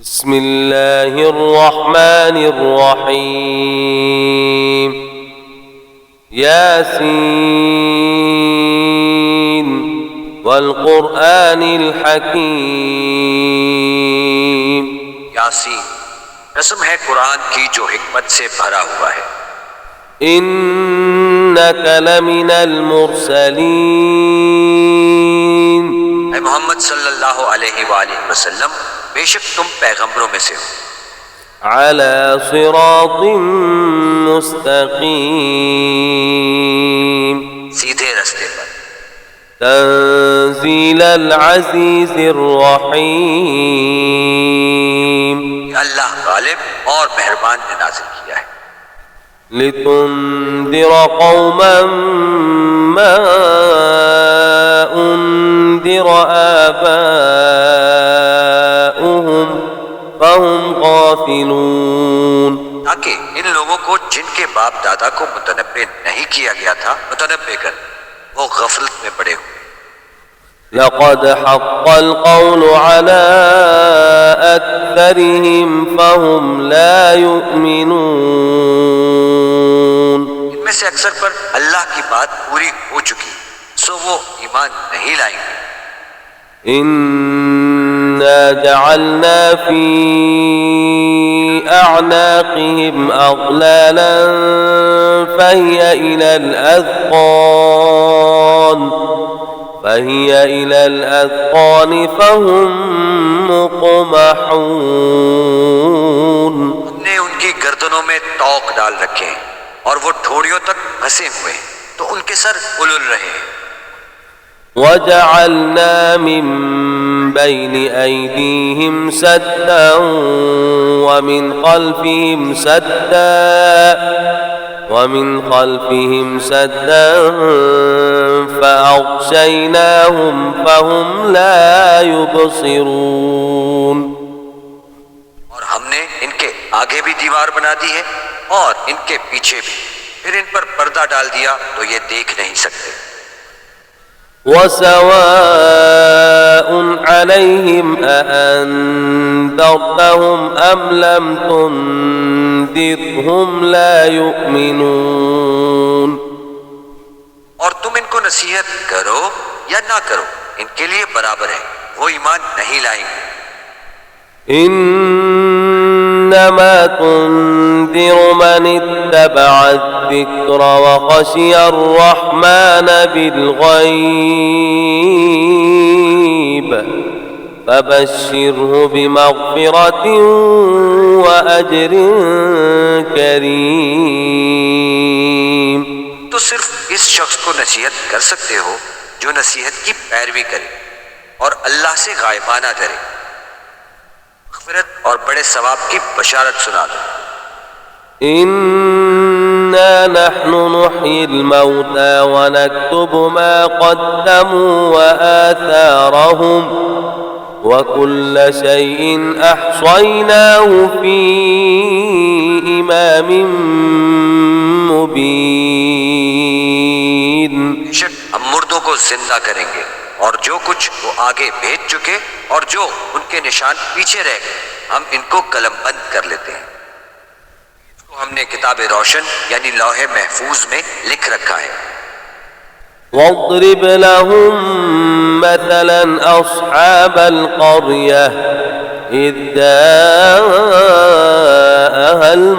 बिस्मिल्लाहिर्रहमानिर्रहीम। यासीन वल क़ुरआनिल हकीम। यासीन, कसम है कुरान की जो हिकमत से भरा हुआ है। इन्नका लमिनल मुरसलीन। ऐ मोहम्मद सल्लल्लाहु अलैहि वसल्लम, बेशक तुम पैगंबरों में से हो। अला सिरातिम मुस्तकीम। सीधे रास्ते पर। तंजीलल अज़ीज़िर रहीम। अल्लाह गालिब और मेहरबान ने नाज़िल किया है। लितुंदिर कौमन मा उन्दिर आबाउहुम फहुम गाफिलून। ताकि इन लोगों को जिनके बाप दादा को मुतनब्बे नहीं किया गया था मुतनब्बे कर, वो गफलत में पड़े हुए। लक़द हक़्क़ल क़ौलु अला अक्सरिहिम फहुम ला युमिनून। इनमें से अक्सर पर अल्लाह की बात पूरी हो चुकी, सो वो ईमान नहीं लाएंगे। इन्ना जअलना फी अअनाक़िहिम अग़लालन फहिय इलल अज़क़ान फहुम मुक़महून। हमने उनकी गर्दनों में तौक डाल रखे हैं और वो ठोड़ियों तक फंसे हुए हैं, तो उनके सर उलझ रहे हैं। वजअलना मिन बैनि ऐदीहिम सद्दन वमिन खल्फिहिम सद्दन फ़अग़शयनाहुम फ़हुम ला युबसिरून। और हमने इनके आगे भी दीवार बना दी है और इनके पीछे भी, फिर इन पर पर्दा डाल दिया तो ये देख नहीं सकते। वसवाउन अलैहिम अअन्ज़रतहुम अम लम तुन्ज़िरहुम ला युमिनून। और तुम इनको नसीहत करो या ना करो, इनके लिए बराबर है, वो ईमान नहीं लाएंगे। इन्नमा तुन्ज़िरु मन इत्तबअ अज़्ज़िक्र व ख़शिया अर्रहमान बिलग़ैब फबश्शिरहु बिमग़फ़िरतिन व अज्रिन करीम। तो सिर्फ इस शख्स को नसीहत कर सकते हो जो नसीहत की पैरवी करे और अल्लाह से गायबाना डरे, मग़फ़िरत और बड़े सवाब की बशारत सुना दो। इन्ना नहनु नुह्यिल मौता व नक्तुबु मा क़द्दमू व आथारहुम व कुल्ल शैइन अहसयनाहु फी इमामिन मुबीन। बेशक हम मुर्दों को जिंदा करेंगे और जो कुछ वो आगे भेज चुके और जो उनके निशान पीछे रह गए, हम इनको कलमबंद कर लेते हैं। इसको हमने किताब रोशन यानी लौहे महफूज में लिख रखा है। वज़रिब लहुम मसलन अस्हाबल क़र्यह इज़ जाअहल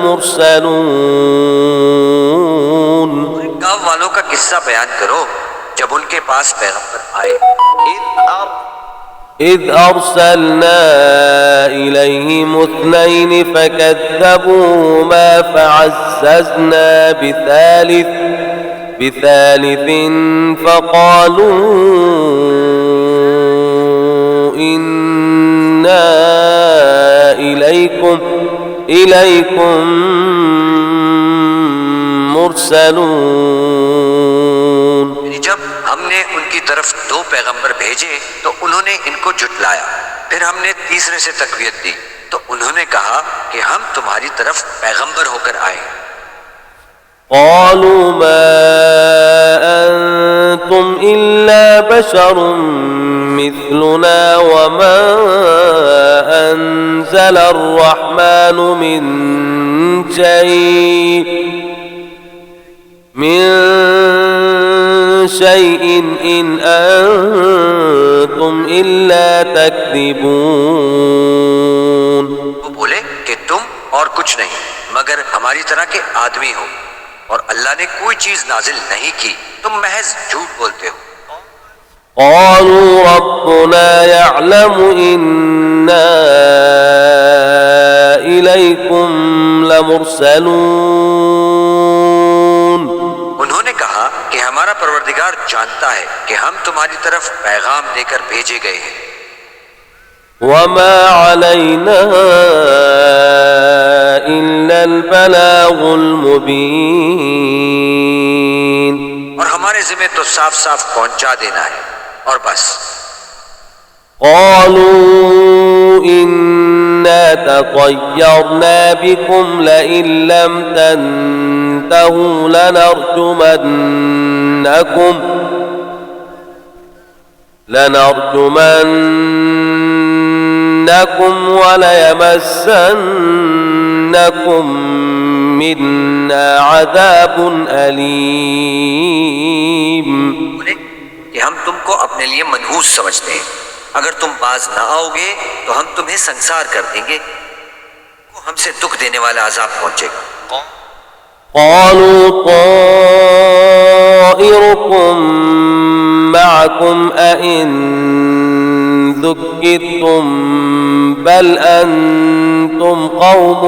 मुरसलून। गाँव वालों का किस्सा बयान करो जब उनके पास पैगंबर आए। इज़ अरसलना इलैहिम इत्नैन फकज़्ज़बूहुमा फ़अज़्ज़ज़ना बिसालिसिन फ़क़ालू इन्ना इलैकुम मुरसलून। जब हमने उनकी तरफ दो पैगंबर भेजे तो उन्होंने इनको झुटलाया, फिर हमने तीसरे से तक़वियत दी तो उन्होंने कहा कि हम तुम्हारी तरफ पैगंबर होकर आए। क़ालू मा अंतुम इल्ला बशरुम मिस्लुना वमा أنزل الرحمن من شيء إن أنتم إلا تكذبون. वो बोले कि तुम और कुछ नहीं मगर हमारी तरह के आदमी हो और अल्लाह ने कोई चीज नाजिल नहीं की, तुम महज झूठ बोलते हो. قالوا ربنا يعلم إنا إليكم لمرسلون. उन्होंने कहा कि हमारा परवरदिगार जानता है कि हम तुम्हारी तरफ पैगाम देकर भेजे गए हैं. وما علينا إلا البلاغ المبين. और हमारे जिम्मे तो साफ साफ पहुंचा देना है और बस. قالوا إنا تطيرنا بكم لئن لم تنتهوا لنرجمنكم وليمسنكم منا عذاب أليم. बोले कि हम तुमको अपने लिए मनहूस समझते हैं, अगर तुम बाज ना आओगे तो हम तुम्हें संसार कर देंगे, हमसे दुख देने वाला अजाब पहुंचेगा. قالوا طائركم معكم أئن ذكرتم بل أنتم قوم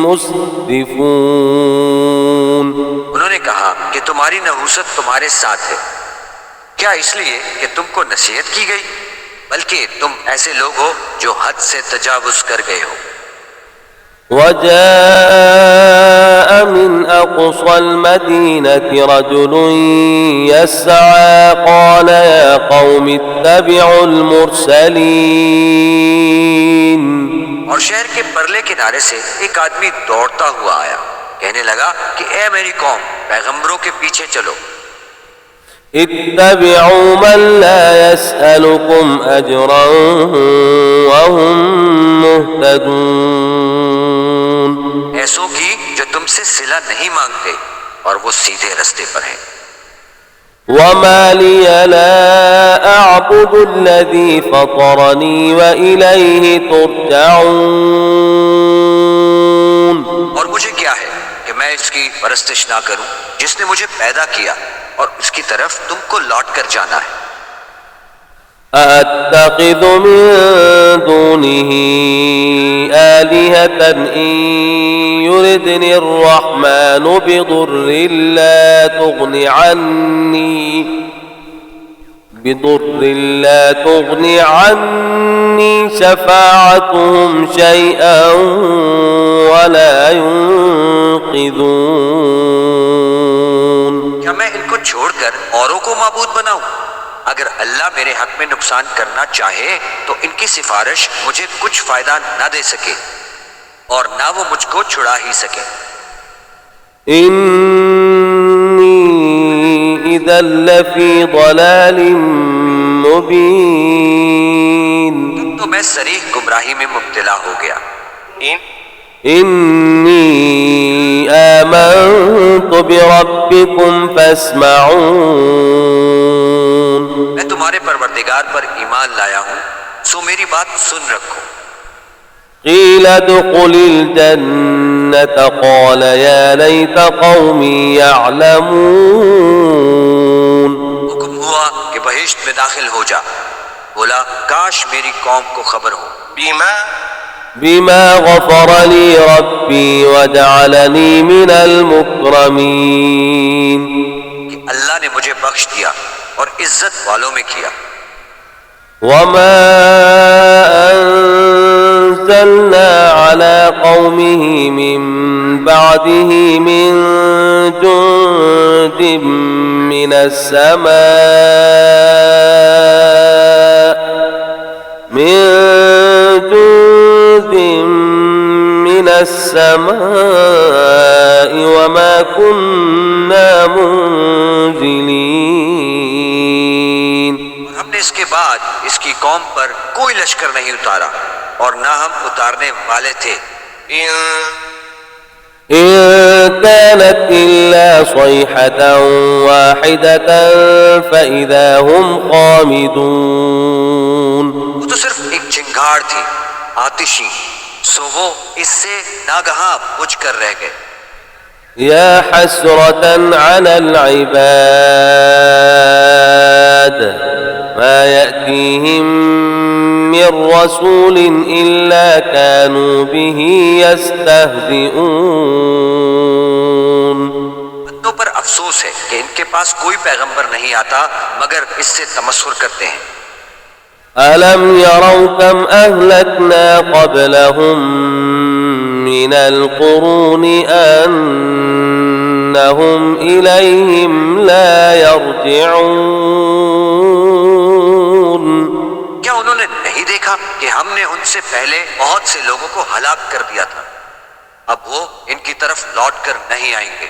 مسرفون. उन्होंने कहा कि तुम्हारी नहूसत तुम्हारे साथ है, क्या इसलिए कि तुमको नसीहत की गई, बल्कि तुम ऐसे लोग हो जो हद से तजावुज कर गए हो. وجاء من أقصى المدينة رجل يسعى قال يا قوم اتبعوا المرسلين. और शहर के परले किनारे से एक आदमी दौड़ता हुआ आया, कहने लगा कि ए मेरी कौम, पैगंबरों के पीछे चलो. اتبعوا من لا يسألكم أجرا وهم مهتدون. ऐसों की जो तुमसे सिला नहीं मांगते और वो सीधे रास्ते पर हैं. وما لي لا أعبد الذي فطرني وإليه ترجعون. और मुझे क्या है कि मैं इसकी परस्तिश ना करूं जिसने मुझे पैदा किया और उसकी तरफ तुमको लौट कर जाना है. أتخذ من دونه آلهة إن يردني الرحمن بضر لا تغني عني شفاعتهم شيئا ولا ينقذون. क्या मैं इनको छोड़कर औरों को माबूद बनाऊं? अगर अल्लाह मेरे हक में नुकसान करना चाहे तो इनकी सिफारिश मुझे कुछ फायदा ना दे सके और ना वो मुझको छुड़ा ही सके. إني إذا لفي ضلال مبين. तो मैं सरीह गुमराही में मुब्तला हो गया. إني آمنت بربكم فاسمعون. मैं तुम्हारे परवरदिगार पर ईमान लाया हूं, सो मेरी बात सुन रखो. قيل ادخل الجنة قال يا ليت قومي يعلمون. हुक्म हुआ कि बहिश्त में दाखिल हो जा, बोला काश मेरी कौम को खबर हो. بما غفر لي ربي وجعلني من المكرمين. कि अल्लाह ने मुझे बख्श दिया और इज्जत वालों में किया. وما أنزلنا على قومه من بعده من جند من السماء وما كنا منزلين. हमने इसके बाद इसकी कौम पर कोई लश्कर नहीं उतारा और न हम उतारने वाले थे। إن كانت إلا صيحة واحدة فإذا هم خامدون। वो तो सिर्फ एक चिंगार थी आतिशी, सो वो इससे नागहां बुझ कर रह गए। يا حسرة على العباد ما يأتيهم من رسول إلا كانوا به يستهزئون। बंदों पर अफसोस है कि इनके पास कोई पैगंबर नहीं आता मगर इससे तमस्खुर करते हैं। ألم يروا كم أهلكنا قبلهم من القرون أنهم إليهم لا يرجعون। क्या उन्होंने नहीं देखा कि हमने उनसे पहले बहुत से लोगों को हलाक कर दिया था, अब वो इनकी तरफ लौट कर नहीं आएंगे।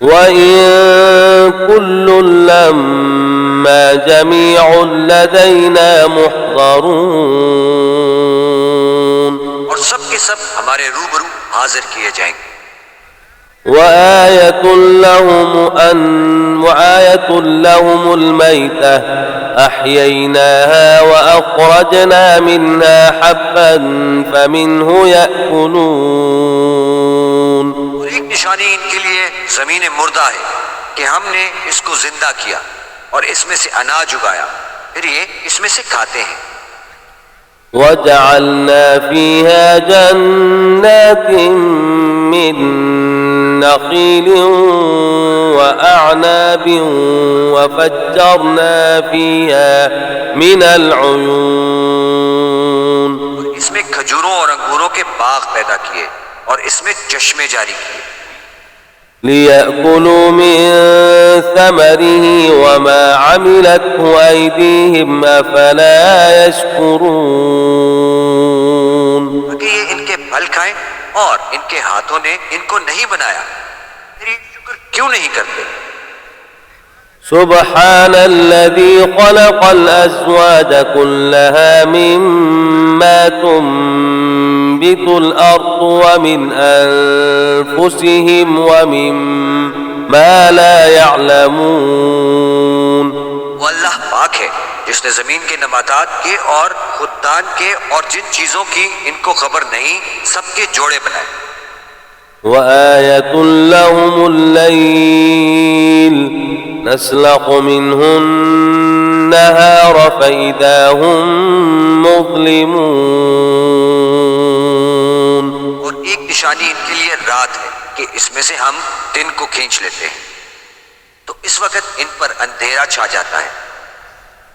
وإن كل لما جميع لدينا محضرون। और सब के सब हमारे रूबरू हाजिर किए जाएंगे। وآية لهم الميتة أحييناها وأخرجنا منها حبا فمنه يأكلون। और एक निशानी इनके लिए जमीन मुर्दा है कि हमने इसको जिंदा किया और इसमें से अनाज उगाया, फिर ये इसमें से खाते हैं। وجعلنا فيها جنات من نخيل وأعناب وفجرنا فيها من العيون। इसमें खजूरों और अंगूरों के बाग पैदा किए और इसमें चश्मे जारी किए। ليأكلوا من ثمره وما عملته أيديهم أفلا يشكرون। ताकि ये इनके फल खाएं और इनके हाथों ने इनको नहीं बनाया, फिर ये शुक्र क्यों नहीं करते। سبحان الذي خلق الأزواج كلها مما تنبت الأرض ومن أنفسهم ومما لا يعلمون। वो अल्लाह पाक है जिसने जमीन के नबातात के और खुदान के और जिन चीजों की इनको खबर नहीं सबके जोड़े बनाए। وآية لهم الليل نسلخ منه النهار فإذا هم مظلمون। और एक निशानी इनके लिए रात है कि इसमें से हम दिन को खींच लेते हैं, तो इस वक्त इन पर अंधेरा छा जाता है।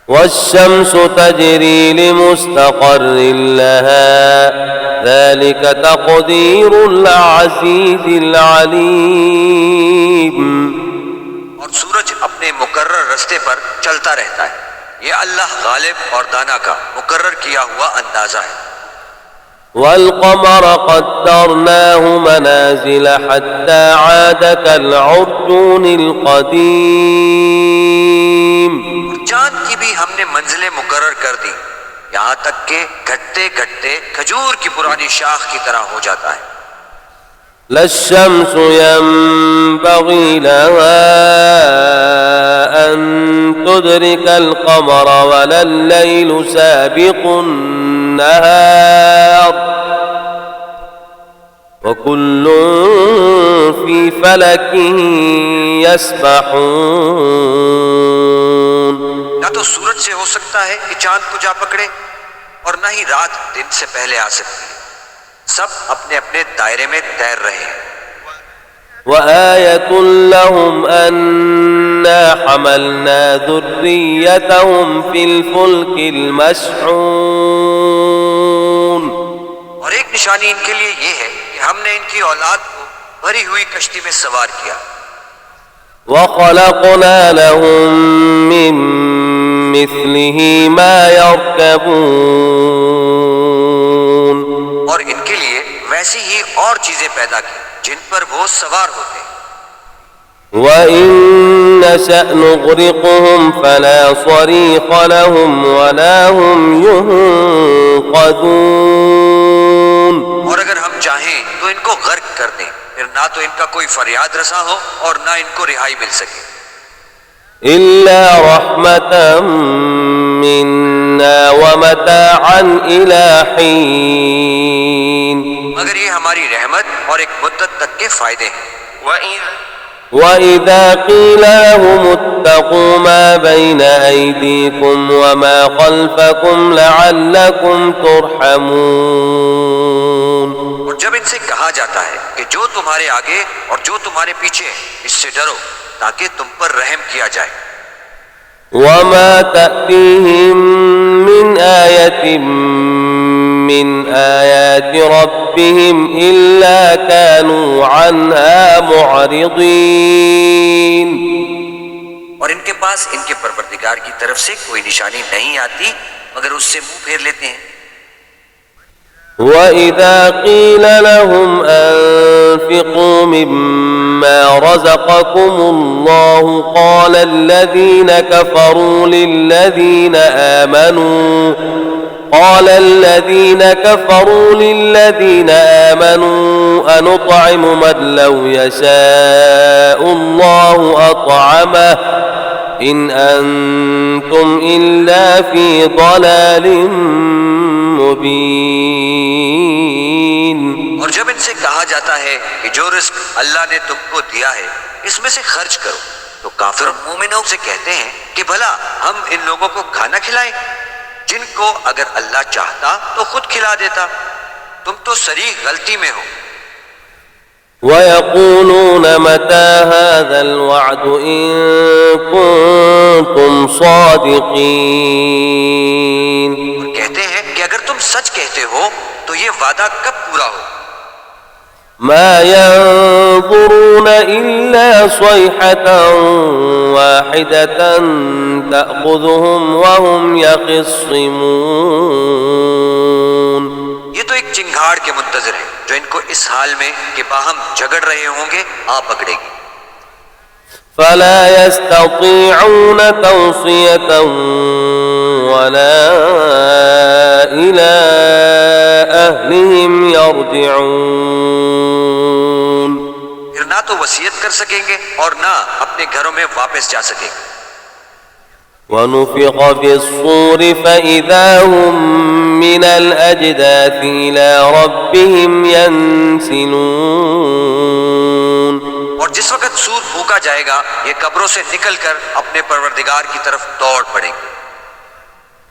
والشمس تجري لمستقر لها ذلك تقدير العزيز العليم। और सूरज अपने मुकर्रर रास्ते पर चलता रहता है, ये अल्लाह गालिब और दाना का मुकर्रर किया हुआ अंदाजा है। والقمر قدرناه منازل حتى عاد كالعرجون القديم। चांद की भी हमने मंजिलें मुकर्रर कर दी, यहाँ तक के घटते घटते खजूर की पुरानी शाख की तरह हो जाता है। لا الشمس ينبغي لها أن تدرك القمر ولا الليل سابق النهار وكل في فلك يسبحون। ना तो सूरज से हो सकता है कि चांद को जा पकड़े और न ही रात दिन से पहले आ सकती है, सब अपने अपने दायरे में तैर रहे हैं। وآية لهم أنا حملنا ذريتهم في الفلك المشحون। और एक निशानी इनके लिए ये है कि हमने इनकी औलाद को भरी हुई कश्ती में सवार किया। وخلقنا لهم من مثله ما يركبون। और इनके लिए वैसी ही और चीजें पैदा की जिन पर वो सवार होते हैं। وإن نشأ نغرقهم فلا صريخ لهم ولا هم ينقذون। और अगर हम चाहें तो इनको गर्क कर दें, फिर ना तो इनका कोई फरियाद रसा हो और ना इनको रिहाई मिल सके। إلا رحمة منا ومتاعا إلى حين। मगर ये हमारी रहमत और एक मुद्दत तक के फायदे हैं। وإذا قيل لهم اتقوا ما بين أيديكم وما خلفكم لعلكم ترحمون। और जब इनसे कहा जाता है कि जो तुम्हारे आगे और जो तुम्हारे पीछे है इससे डरो ताकि तुम पर रहम किया जाए। وما تأتيهم من آية من آيات ربهم إلا كانوا عنها معرضين। और इनके पास इनके परवरदिगार की तरफ से कोई निशानी नहीं आती मगर उससे मुंह फेर लेते हैं। وإذا قيل لهم أنفقوا مما رزقكم الله قال الذين كفروا للذين آمنوا أنطعم من لو يشاء الله أطعمه إن أنتم إلا في ضلال मुबीन। और जब इनसे कहा जाता है कि जो रिस्क अल्लाह ने तुमको दिया है इसमें से खर्च करो, तो काफिर मोमिनों से कहते हैं कि भला हम इन लोगों को खाना खिलाएं जिनको अगर अल्लाह चाहता तो खुद खिला देता, तुम तो सरीह गलती में हो। ويقولون متى هذا الوعد إن كنتم صادقين। कहते हैं कि अगर तुम सच कहते हो तो ये वादा कब पूरा हो। ما ينظرون إلا صيحة واحدة تأخذهم وهم يخصمون। ये तो एक चिंगाड़ के मुंतजर है जो इनको इस हाल में कि बाहम झगड़ रहे होंगे आ पकड़ेगी। فلا يستطيعون توصية ولا إلى أهلهم يرجعون। फिर ना तो वसीयत कर सकेंगे और ना अपने घरों में वापस जा सकेंगे। ونفخ في الصور فإذا هم من الأجداث إلى ربهم ينسلون। और जिस वक्त सूर फूका जाएगा ये कब्रों से निकलकर अपने परवरदिगार की तरफ दौड़ पड़ेंगे।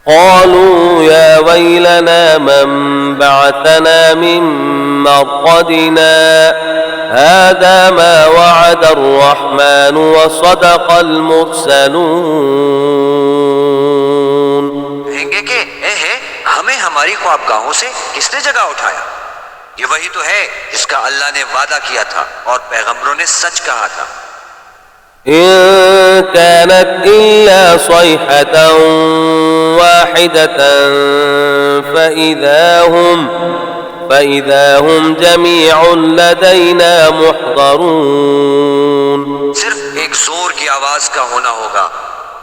قالوا يا ويلنا من بعثنا من مرقدنا هذا ما وعد الرحمن وصدق المرسلون। कहेंगे कि हमें हमारी ख्वाबगाहों से किसने जगह उठाया, ये वही तो है जिसका अल्लाह ने वादा किया था और पैगंबरों ने सच कहा था। إن كانت إلا صيحة واحدة فإذا هم جميع لدينا محضرون। सिर्फ एक जोर की आवाज का होना होगा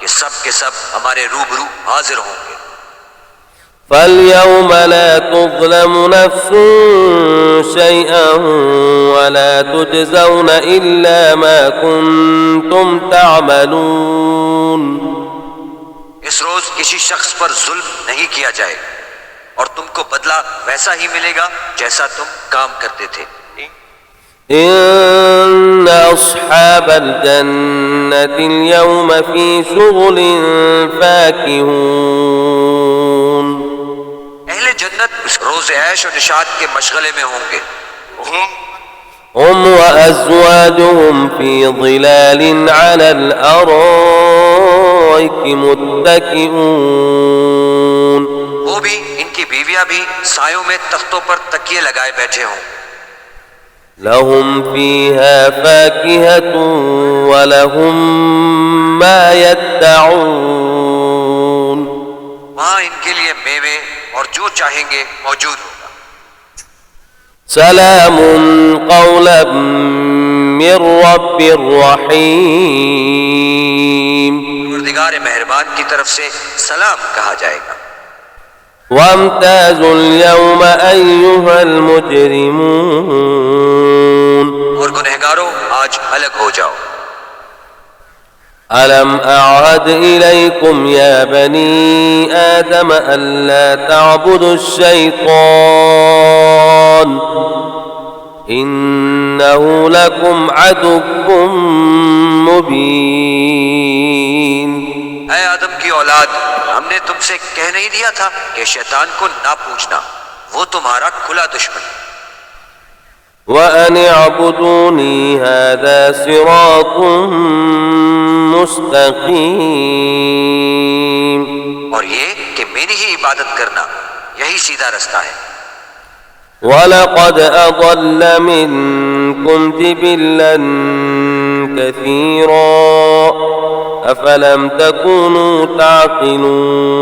कि सब के सब हमारे रूबरू हाजिर होंगे। فاليوم لا تظلم نفس شيئا ولا تجزون إلا ما كنتم تعملون। इस रोज किसी शख्स पर जुल्म नहीं किया जाएगा और तुमको बदला वैसा ही मिलेगा जैसा तुम काम करते थे। إن أصحاب الجنة اليوم في شغل فاكهون। अहले जन्नत इस रोज ऐश और निशात के मशगले में होंगे। هم وأزواجهم في ظلال على الأرائك متكئون। वो भी इनकी बीवियां भी सायों में तख्तों पर तकिए लगाए बैठे हों। لهم فيها فاكهة ولهم ما يدعون। वहां इनके लिए मेवे और जो चाहेंगे मौजूद होगा। سلام قولا من رب رحيم परवरदिगार मेहरबान की तरफ से सलाम कहा जाएगा। وامتازوا اليوم أيها المجرمون और गुनहगारों आज अलग हो जाओ। ألم أعهد إليكم يا بني آدم ألا تعبدوا الشيطان إنه لكم عدو مبين। ऐ आदम की औलाद, हमने तुमसे कह नहीं दिया था कि शैतान को ना पूजना, वो तुम्हारा खुला दुश्मन। وأن اعبدوني هذا صراط مستقيم और ये कि मेरी ही इबादत करना, यही सीधा रास्ता है। ولقد أضل منكم جبلا كثيرا أفلم تكونوا تعقلون